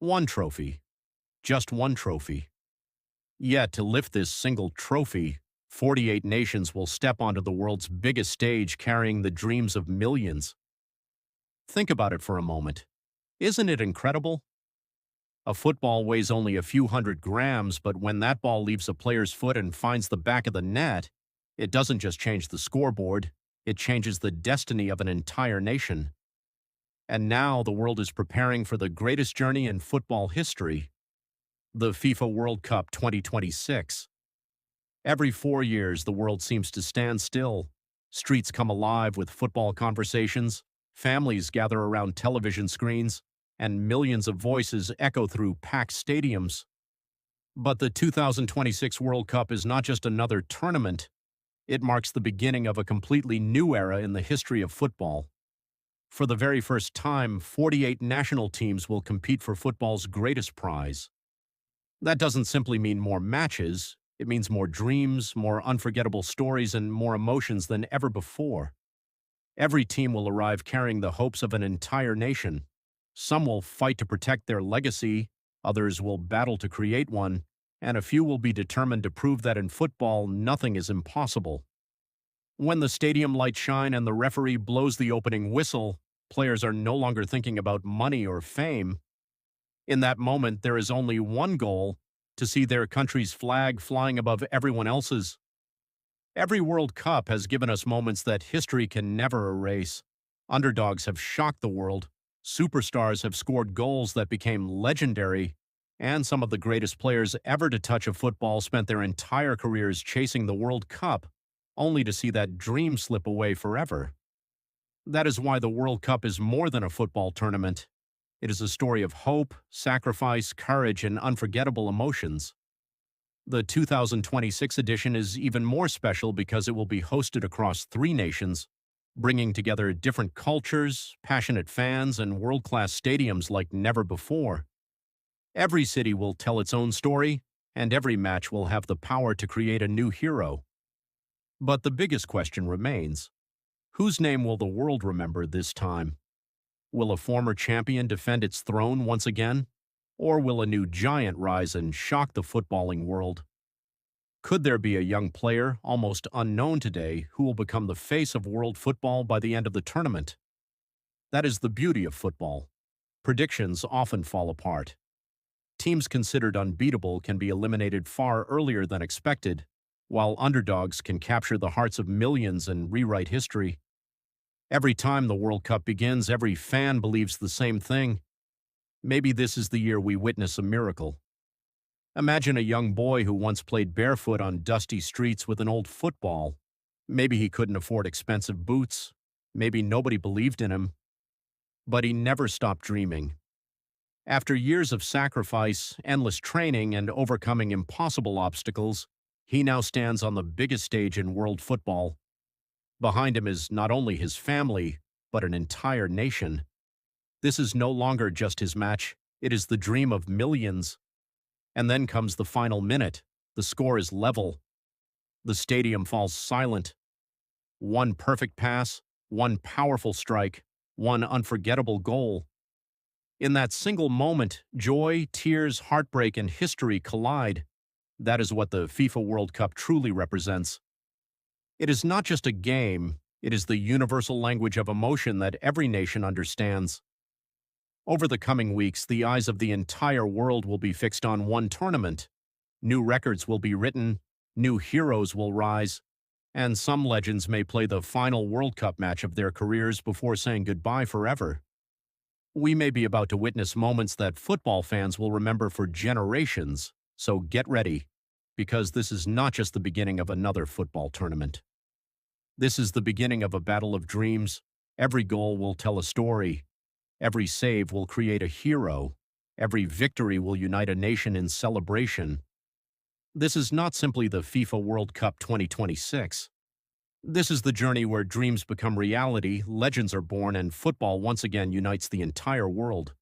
One trophy. Just one trophy. Yet, to lift this single trophy, 48 nations will step onto the world's biggest stage carrying the dreams of millions. Think about it for a moment. Isn't it incredible? A football weighs only a few hundred grams, but when that ball leaves a player's foot and finds the back of the net, it doesn't just change the scoreboard, it changes the destiny of an entire nation. And now the world is preparing for the greatest journey in football history, the FIFA World Cup 2026. Every 4 years, the world seems to stand still. Streets come alive with football conversations, families gather around television screens, and millions of voices echo through packed stadiums. But the 2026 World Cup is not just another tournament. It marks the beginning of a completely new era in the history of football. For the very first time, 48 national teams will compete for football's greatest prize. That doesn't simply mean more matches, it means more dreams, more unforgettable stories, and more emotions than ever before. Every team will arrive carrying the hopes of an entire nation. Some will fight to protect their legacy, others will battle to create one, and a few will be determined to prove that in football nothing is impossible. When the stadium lights shine and the referee blows the opening whistle, players are no longer thinking about money or fame. In that moment, there is only one goal: to see their country's flag flying above everyone else's. Every World Cup has given us moments that history can never erase. Underdogs have shocked the world, superstars have scored goals that became legendary, and some of the greatest players ever to touch a football spent their entire careers chasing the World Cup, only to see that dream slip away forever. That is why the World Cup is more than a football tournament. It is a story of hope, sacrifice, courage, and unforgettable emotions. The 2026 edition is even more special because it will be hosted across 3 nations, bringing together different cultures, passionate fans, and world-class stadiums like never before. Every city will tell its own story, and every match will have the power to create a new hero. But the biggest question remains: whose name will the world remember this time? Will a former champion defend its throne once again? Or will a new giant rise and shock the footballing world? Could there be a young player, almost unknown today, who will become the face of world football by the end of the tournament? That is the beauty of football. Predictions often fall apart. Teams considered unbeatable can be eliminated far earlier than expected, while underdogs can capture the hearts of millions and rewrite history. Every time the World Cup begins, every fan believes the same thing: maybe this is the year we witness a miracle. Imagine a young boy who once played barefoot on dusty streets with an old football. Maybe he couldn't afford expensive boots. Maybe nobody believed in him. But he never stopped dreaming. After years of sacrifice, endless training, and overcoming impossible obstacles, he now stands on the biggest stage in world football. Behind him is not only his family, but an entire nation. This is no longer just his match, it is the dream of millions. And then comes the final minute. The score is level. The stadium falls silent. One perfect pass, one powerful strike, one unforgettable goal. In that single moment, joy, tears, heartbreak, and history collide. That is what the FIFA World Cup truly represents. It is not just a game, it is the universal language of emotion that every nation understands. Over the coming weeks, the eyes of the entire world will be fixed on one tournament. New records will be written, new heroes will rise, and some legends may play the final World Cup match of their careers before saying goodbye forever. We may be about to witness moments that football fans will remember for generations, so get ready, because this is not just the beginning of another football tournament. This is the beginning of a battle of dreams. Every goal will tell a story. Every save will create a hero. Every victory will unite a nation in celebration. This is not simply the FIFA World Cup 2026. This is the journey where dreams become reality, legends are born, and football once again unites the entire world.